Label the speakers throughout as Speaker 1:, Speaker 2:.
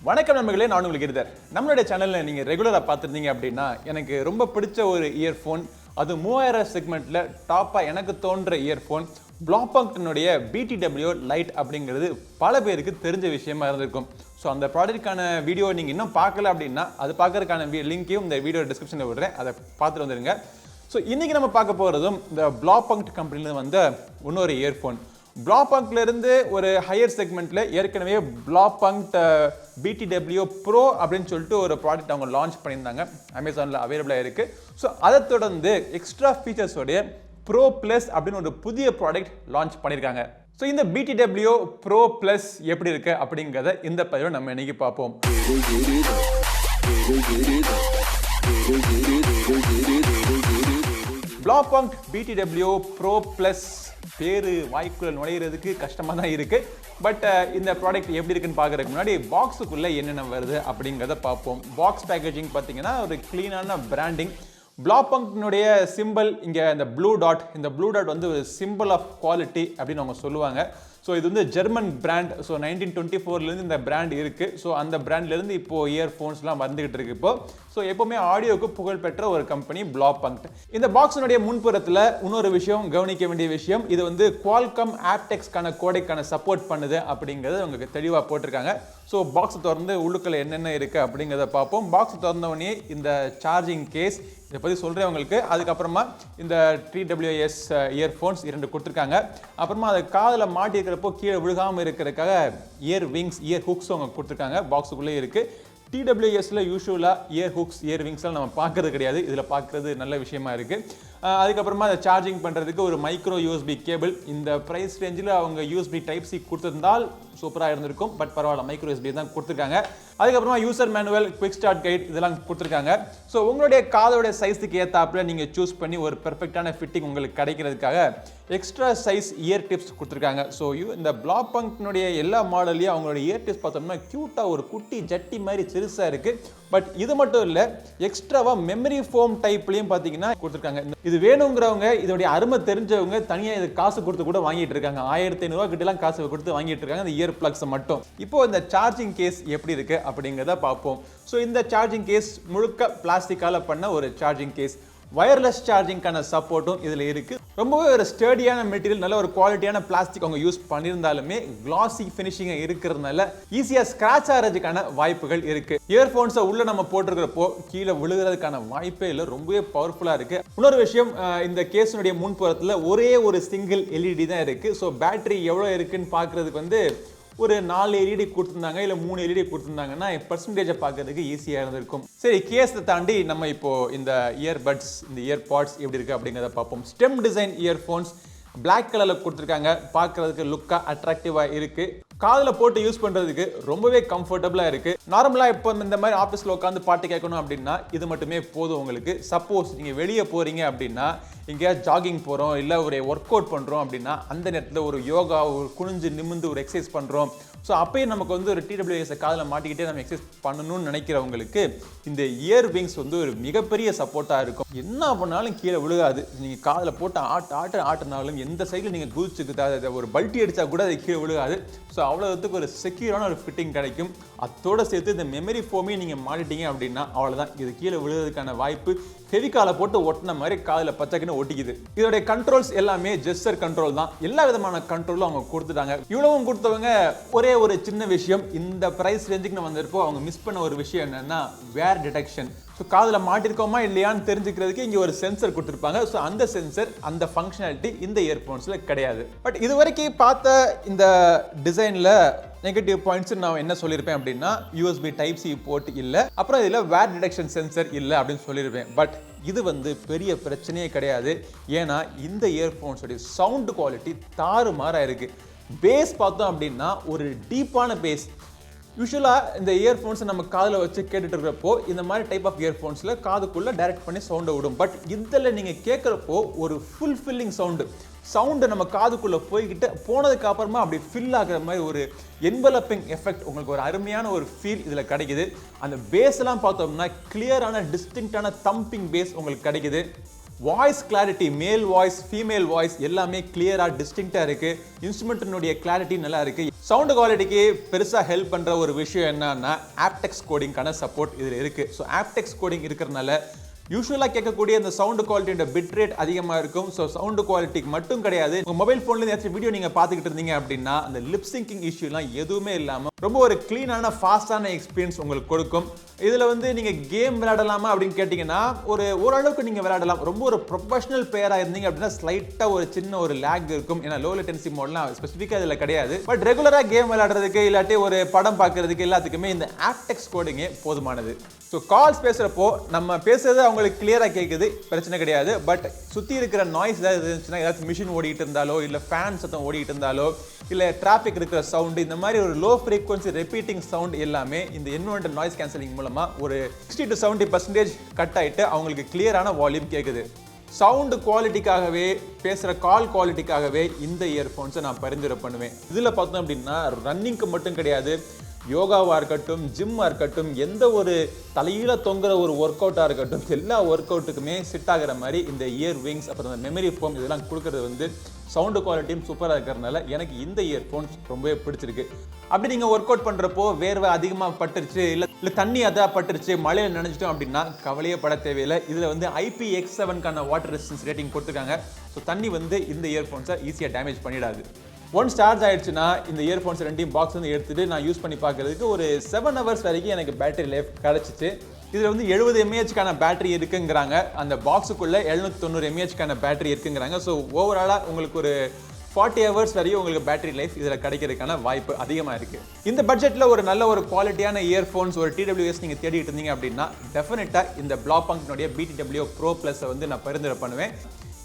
Speaker 1: வணக்கம் நண்பர்களே, நான் உங்களுக்கு இருந்தேன். நம்மளுடைய சேனலில் நீங்கள் ரெகுலராக பார்த்துருந்தீங்க அப்படின்னா எனக்கு ரொம்ப பிடிச்ச ஒரு இயர்ஃபோன், அது 3000 செக்மெண்ட்டில் டாப்பாக எனக்கு தோன்ற இயர்ஃபோன் Blaupunktனுடைய BTW லைட் அப்படிங்கிறது பல பேருக்கு தெரிஞ்ச விஷயமா இருந்திருக்கும். ஸோ அந்த ப்ராடக்ட்டுக்கான வீடியோ நீங்கள் இன்னும் பார்க்கல அப்படின்னா அது பார்க்கறதுக்கான லிங்க்கையும் இந்த வீடியோ டிஸ்கிரிப்ஷனில் விடுறேன், அதை பார்த்துட்டு வந்துடுங்க. ஸோ இன்றைக்கி நம்ம பார்க்க போகிறதும் இந்த Blaupunkt கம்பெனியில் வந்த இன்னொரு இயர்ஃபோன். Blaupunktலேருந்து ஒரு ஹையர் செக்மெண்ட்டில் ஏற்கனவே Blaupunkt BTW ப்ரோ அப்படின்னு சொல்லிட்டு ஒரு ப்ராடக்ட் அவங்க லான்ச் பண்ணியிருந்தாங்க, அமேசானில் அவைலபிளாக இருக்குது. ஸோ அதை தொடர்ந்து எக்ஸ்ட்ரா ஃபீச்சர்ஸோடைய ப்ரோ ப்ளஸ் அப்படின்னு ஒரு புதிய ப்ராடக்ட் லான்ச் பண்ணியிருக்காங்க. ஸோ இந்த BTW ப்ரோ ப்ளஸ் எப்படி இருக்குது அப்படிங்கிறத இந்த பதிவில் நம்ம இன்னைக்கு பார்ப்போம். Blaupunkt BTW ப்ரோ ப்ளஸ் பேரு வாய்க்குள்ள நுழையிறதுக்கு கஷ்டமாக தான் இருக்குது. பட் இந்த ப்ராடக்ட் எப்படி இருக்குன்னு பார்க்குறதுக்கு முன்னாடி பாக்ஸுக்குள்ளே என்னென்ன வருது அப்படிங்கிறத பார்ப்போம். பாக்ஸ் பேக்கேஜிங் பார்த்தீங்கன்னா ஒரு க்ளீனான பிராண்டிங். Blaupunktனுடைய சிம்பிள் இங்கே இந்த ப்ளூ டாட் வந்து ஒரு சிம்பிள் ஆஃப் குவாலிட்டி அப்படின்னு அவங்க சொல்லுவாங்க. ஸோ இது வந்து ஜெர்மன் பிராண்ட். ஸோ 1924லேருந்து இந்த பிராண்ட் இருக்குது. ஸோ அந்த பிராண்ட்லேருந்து இப்போது இயர்ஃபோன்ஸ்லாம் வந்துகிட்டு இருக்கு இப்போ. ஸோ எப்போவுமே ஆடியோவுக்கு புகழ்பெற்ற ஒரு கம்பெனி Blaupunkt. இந்த பாக்ஸினுடைய முன்புறத்தில் இன்னொரு விஷயம் கவனிக்க வேண்டிய விஷயம், இது வந்து குவால்காம் ஆப்டெக்ஸ்க்கான கோடைக்கான சப்போர்ட் பண்ணுது அப்படிங்கிறது அவங்க தெளிவாக போட்டிருக்காங்க. ஸோ பாக்ஸை திறந்து உள்ளுக்குள்ள என்னென்ன இருக்குது அப்படிங்கிறத பார்ப்போம். பாக்ஸ் திறந்தவொடனே இந்த சார்ஜிங் கேஸ் இதை பற்றி சொல்கிறேன் உங்களுக்கு. அதுக்கப்புறமா இந்த TWS இயர்ஃபோன்ஸ் 2 கொடுத்துருக்காங்க. அப்புறமா அதை காதில் மாட்டியிருக்கிறப்போ கீழே விழுகாமல் இருக்கிறதுக்காக இயர் விங்ஸ், இயர் ஹுக்ஸ் அவங்க கொடுத்துருக்காங்க. பாக்ஸுக்குள்ளே இருக்குது. TWSல யூஸ்வலாக இயர் ஹுக்ஸ், இயர் விங்ஸ்லாம் நம்ம பார்க்கறது கிடையாது, இதில் பார்க்குறது நல்ல விஷயமா இருக்குது. அதுக்கப்புறமா அதை சார்ஜிங் பண்ணுறதுக்கு ஒரு மைக்ரோ USB கேபிள். இந்த ப்ரைஸ் ரேஞ்சில் அவங்க USB Type C கொடுத்துருந்தால் சூப்பராக இருந்திருக்கும். பட் பரவாயில்ல, மைக்ரோ USB தான் கொடுத்துருக்காங்க. அதுக்கப்புறமா user manual, quick start guide இதெல்லாம் கொடுத்துருக்காங்க. ஸோ உங்களுடைய காதோட சைஸுக்கு ஏற்றாப்புல நீங்கள் சூஸ் பண்ணி ஒரு பெர்ஃபெக்டான ஃபிட்டிங் உங்களுக்கு கிடைக்கிறதுக்காக எக்ஸ்ட்ரா சைஸ் இயர் டிப்ஸ் கொடுத்துருக்காங்க. ஸோ இந்த Blaupunktனுடைய எல்லா மாடல்லையும் அவங்களோட இயர் டிப்ஸ் பார்த்தோம்னா க்யூட்டாக ஒரு குட்டி ஜட்டி மாதிரி சிறுசாக இருக்குது. பட் இது மட்டும் இல்லை, எக்ஸ்ட்ராவாக மெமரி ஃபோம் டைப்லையும் பார்த்தீங்கன்னா கொடுத்துருக்காங்க. இது வேணுங்கிறவங்க, இதோடைய அருமை தெரிஞ்சவங்க தனியாக இது காசு கொடுத்து கூட வாங்கிட்டு இருக்காங்க. 1500 கிட்டலாம் காசு கொடுத்து வாங்கிட்டு இருக்காங்க இந்த இயர் பிளக்ஸை மட்டும். இப்போ இந்த சார்ஜிங் கேஸ் எப்படி இருக்கு அப்படிங்கிறத பார்ப்போம். ஸோ இந்த சார்ஜிங் கேஸ் முழுக்க பிளாஸ்டிக்கால பண்ண ஒரு சார்ஜிங் கேஸ். வயர்லெஸ் சார்ஜிங்கான சப்போர்ட்டும் இதில் இருக்குது. ரொம்பவே ஒரு ஸ்டர்டியான மெட்டீரியல், நல்ல ஒரு குவாலிட்டியான பிளாஸ்டிக் அவங்க யூஸ் பண்ணியிருந்தாலுமே கிளாசி ஃபினிஷிங்காக இருக்கிறதுனால ஈஸியாக ஸ்க்ராட்ச் ஆகிறதுக்கான வாய்ப்புகள் இருக்குது. இயர்ஃபோன்ஸை உள்ளே நம்ம போட்டிருக்கிறப்போ கீழே விழுகிறதுக்கான வாய்ப்பே இல்லை, ரொம்பவே பவர்ஃபுல்லாக இருக்குது. இன்னொரு விஷயம், இந்த கேஸினுடைய முன்புறத்தில் ஒரே ஒரு சிங்கிள் LED தான் இருக்குது. ஸோ பேட்டரி எவ்வளோ இருக்குன்னு பார்க்குறதுக்கு வந்து ஒரு 4 LED கொடுத்துருந்தாங்க, இல்லை 3 LED கொடுத்துருந்தாங்கன்னா பர்சன்டேஜை பார்க்கறதுக்கு ஈஸியாக இருந்திருக்கும். சரி, கேஸை தாண்டி நம்ம இப்போது இந்த இயர்பட்ஸ், இந்த இயர்பாட்ஸ் எப்படி இருக்குது அப்படிங்கிறத பார்ப்போம். ஸ்டெம் டிசைன் இயர்ஃபோன்ஸ் பிளாக் கலரில் கொடுத்துருக்காங்க. பார்க்குறதுக்கு லுக்காக அட்ராக்டிவாக இருக்குது. காதில் போட்டு யூஸ் பண்ணுறதுக்கு ரொம்பவே கம்ஃபர்டபுளாக இருக்குது. நார்மலாக இப்போ இந்த மாதிரி ஆஃபீஸில் உட்காந்து பாட்டு கேட்கணும் அப்படின்னா இது மட்டுமே போதும் உங்களுக்கு. சப்போஸ் நீங்கள் வெளியே போகிறீங்க அப்படின்னா, எங்கேயாவது ஜாகிங் போகிறோம், இல்லை ஒரு ஒர்க் அவுட் பண்ணுறோம் அப்படின்னா அந்த நேரத்தில் ஒரு யோகா, ஒரு குனிஞ்சு நிமிந்து ஒரு எக்ஸசைஸ் பண்ணுறோம். ஸோ அப்போயும் நமக்கு வந்து ஒரு TWS காதில் மாட்டிக்கிட்டே நம்ம எக்ஸசைஸ் பண்ணணும்னு நினைக்கிறவங்களுக்கு இந்த இயர் விங்ஸ் வந்து ஒரு மிகப்பெரிய சப்போர்ட்டாக இருக்கும். என்ன பண்ணாலும் கீழே விழுகாது. நீங்கள் காதில் போட்டு ஆட்டினாலும் எந்த சைடில் நீங்கள் குதிச்சுக்கு ஒரு பல்ட்டி அடித்தா கூட அது கீழே விழுகாது. ஸோ அவ்வளோத்துக்கு ஒரு செக்யூரான ஒரு ஃபிட்டிங் கிடைக்கும். அதோடு சேர்த்து இந்த மெமரி ஃபோமையும் நீங்கள் மாட்டிட்டீங்க அப்படின்னா அவ்வளோதான், இது கீழே விழுகிறதுக்கான வாய்ப்பு ஃபெவிகாலை போட்டு ஒட்டின மாதிரி காதில் பச்சைக்குன்னு ஒட்டிக்குது. இதோடைய கண்ட்ரோல்ஸ் எல்லாமே ஜெஸ்டர் கண்ட்ரோல் தான். எல்லா விதமான கண்ட்ரோலும் அவங்க கொடுத்துட்டாங்க. இவ்வளவும் கொடுத்தவங்க ஒரே ஒரு சின்ன விஷயம், இந்த ப்ரைஸ் ரேஞ்சுக்கு நான் வந்திருப்போ அவங்க மிஸ் பண்ண ஒரு விஷயம் என்னன்னா வேர் டிடெக்ஷன். ஸோ காதில் மாட்டிருக்கோமா இல்லையான்னு தெரிஞ்சுக்கிறதுக்கு இங்கே ஒரு சென்சர் கொடுத்துருப்பாங்க. ஸோ அந்த சென்சர், அந்த ஃபங்க்ஷனாலிட்டி இந்த இயர்ஃபோன்ஸில் கிடையாது. பட் இது வரைக்கும் பார்த்த இந்த டிசைனில் நெகட்டிவ் பாயிண்ட்ஸ் நான் என்ன சொல்லியிருப்பேன் அப்படின்னா, USB Type C போர்ட் இல்லை, அப்புறம் இதில் வேர் டிடெக்ஷன் சென்சர் இல்லை அப்படின்னு சொல்லியிருப்பேன். பட் இது வந்து பெரிய பிரச்சனையே கிடையாது. ஏன்னா இந்த இயர்ஃபோன்ஸோடைய சவுண்ட் குவாலிட்டி தாறுமாறாக இருக்குது. பேஸ் பார்த்தோம் அப்படின்னா ஒரு டீப்பான பேஸ். யூஸ்வலாக இந்த இயர்ஃபோன்ஸை நம்ம காதில் வச்சு கேட்டுட்டு இருக்கிறப்போ இந்த மாதிரி டைப் ஆஃப் இயர்ஃபோன்ஸில் காதுக்குள்ளே டைரக்ட் பண்ணி சவுண்டை விடும். பட் இதில் நீங்கள் கேட்குறப்போ ஒரு ஃபுல்ஃபில்லிங் சவுண்டு நம்ம காதுக்குள்ளே போய்கிட்டு போனதுக்கு அப்புறமா அப்படி ஃபில் ஆகிற மாதிரி ஒரு என்வலப்பிங் எஃபெக்ட், உங்களுக்கு ஒரு அருமையான ஒரு ஃபீல் இதில் கிடைக்குது. அந்த பேஸ்லாம் பார்த்தோம்னா கிளியரான டிஸ்டிங்க்டான தம்பிங் பேஸ் உங்களுக்கு கிடைக்குது. வாய்ஸ் கிளாரிட்டி, மேல் வாய்ஸ், ஃபீமேல் வாய்ஸ் எல்லாமே கிளியராக டிஸ்டிங்க்டாக இருக்குது. இன்ஸ்ட்ருமெண்ட்டினுடைய கிளாரிட்டி நல்லா இருக்குது. சவுண்ட் குவாலிட்டிக்கு பெருசாக ஹெல்ப் பண்ணுற ஒரு விஷயம் என்னன்னா ஆப்டெக்ஸ் கோடிங்கான சப்போர்ட் இதில் இருக்குது. ஸோ ஆப்டெக்ஸ் கோடிங் இருக்கிறதுனால யூஸ்வலாக கேட்கக்கூடிய இந்த சவுண்ட் குவாலிட்டியோட பிட் ரேட் அதிகமாக இருக்கும். ஸோ சவுண்ட் குவாலிட்டிக்கு மட்டும் கிடையாது, உங்கள் மொபைல் ஃபோன்லேருந்து ஏதாச்சும் வீடியோ நீங்கள் பார்த்துக்கிட்டு இருந்தீங்க அப்படின்னா அந்த லிப் சிங்கிங் இஷ்யூலாம் எதுவுமே இல்லாமல் ரொம்ப ஒரு க்ளீனான ஃபாஸ்டான எக்ஸ்பீரியன்ஸ் உங்களுக்கு கொடுக்கும். இதில் வந்து நீங்கள் கேம் விளையாடலாமா அப்படின்னு கேட்டிங்கன்னா ஓரளவுக்கு நீங்கள் விளையாடலாம். ரொம்ப ஒரு ப்ரொஃபஷனல் பிளேயராக இருந்தீங்க அப்படின்னா ஸ்லைட்டாக ஒரு சின்ன ஒரு லேக் இருக்கும். ஏன்னா லோ லேட்டன்சி மோட்லாம் ஸ்பெசிஃபிக்காக இதில் கிடையாது. பட் ரெகுலராக கேம் விளையாடுறதுக்கு இல்லாட்டி ஒரு படம் பார்க்கறதுக்கு எல்லாத்துக்குமே இந்த ஆப்டெக்ஸ் கோடிங்கே போதுமானது. ஸோ கால்ஸ் பேசுகிறப்போ நம்ம பேசுறது அவங்களுக்கு கிளியராக கேட்குது, பிரச்சனை கிடையாது. பட் சுற்றி இருக்கிற நாய்ஸ் ஏதாவது இருந்துச்சுன்னா, ஏதாச்சும் மிஷின் ஓடிட்டு இருந்தாலோ இல்லை ஃபேன் சத்தம் ஓடிட்டு இருந்தாலோ இல்லை டிராஃபிக் இருக்கிற சவுண்டு, இந்த மாதிரி ஒரு லோ ஃப்ரீக்வன்சி ரிப்பீட்டிங் சவுண்ட் எல்லாமே இந்த என்விரான்மெண்டல் நாய்ஸ் கேன்சலிங் மூலமாக ஒரு 60 to 70% கட் ஆகிட்டு அவங்களுக்கு கிளியரான வால்யூம் கேட்குது. சவுண்டு குவாலிட்டிக்காகவே பேசுகிற கால் குவாலிட்டிக்காகவே இந்த இயர்ஃபோன்ஸை நான் பரிந்துரை பண்ணுவேன். இதில் பார்த்தோம் அப்படின்னா ரன்னிங்க்கு மட்டும் கிடையாது, யோகாவாக இருக்கட்டும், ஜிம்மாக இருக்கட்டும், எந்த ஒரு தலையில தொங்குற ஒரு ஒர்க் அவுட்டாக இருக்கட்டும், எல்லா ஒர்க் அவுட்டுக்குமே செட் ஆகிற மாதிரி இந்த இயர் விங்ஸ் அப்புறம் இந்த மெமரி ஃபோம் இதெல்லாம் கொடுக்கறது வந்து சவுண்டு குவாலிட்டியும் சூப்பராக இருக்கிறதுனால எனக்கு இந்த இயர்ஃபோன்ஸ் ரொம்பவே பிடிச்சிருக்கு. அப்படி நீங்கள் ஒர்க் அவுட் பண்ணுறப்போ வேர்வை அதிகமாக பட்டுருச்சு இல்லை தண்ணி அதாக பட்டுருச்சு, மழையில் நினைச்சிட்டோம் அப்படின்னா கவலையே பட தேவையில்லை. இதில் வந்து IPX7க்கான வாட்டர் ரெசிஸ்டன்ஸ் ரேட்டிங் கொடுத்துருக்காங்க. ஸோ தண்ணி வந்து இந்த இயர்ஃபோன்ஸை ஈஸியாக டேமேஜ் பண்ணிடாது. ஒன்ஸ் சார்ஜ் ஆயிடுச்சுன்னா இந்த இயர்ஃபோன்ஸ் ரெண்டையும் பாக்ஸ் வந்து எடுத்துட்டு நான் யூஸ் பண்ணி பார்க்கறதுக்கு ஒரு 7 hours வரைக்கும் எனக்கு பேட்டரி லைஃப் கிடச்சிச்சு. இதில் வந்து 70 mAhக்கான பேட்டரி இருக்குங்கிறாங்க. அந்த பாக்ஸுக்குள்ளே 790 mAhக்கான பேட்டரி இருக்குங்கிறாங்க. ஸோ ஓவராலாக உங்களுக்கு ஒரு 40 hours வரையும் உங்களுக்கு பேட்டரி லைஃப் இதில் கிடைக்கிறதுக்கான வாய்ப்பு அதிகமாக இருக்குது. இந்த பட்ஜெட்டில் ஒரு நல்ல ஒரு குவாலிட்டியான இயர்ஃபோன்ஸ் ஒரு TWS நீங்கள் தேடிட்டு இருந்தீங்க அப்படின்னா டெஃபினட்டாக இந்த Blaupunktனுடைய BTW Pro Plus வந்து நான் பரிந்துரை பண்ணுவேன்.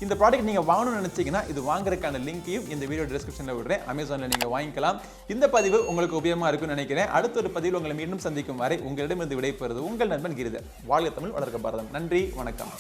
Speaker 1: இந்த ப்ராடக்ட் நீங்கள் வாங்கணும்னு நினச்சிங்கன்னா இது வாங்குறதுக்கான லிங்கையும் இந்த வீடியோ டிஸ்கிரிப்ஷனில் விடுறேன். அமேசானில் நீங்கள் வாங்கிக்கலாம். இந்த பதிவு உங்களுக்கு உபயோகமாக இருக்கும்னு நினைக்கிறேன். அடுத்த ஒரு பதிவில் உங்களை மீண்டும் சந்திக்கும் வரை உங்களிடமிருந்து விடைபெறுவது உங்கள் நண்பன் கிரிதர். வாழ்க தமிழ், வளர்க்க பாரதம். நன்றி, வணக்கம்.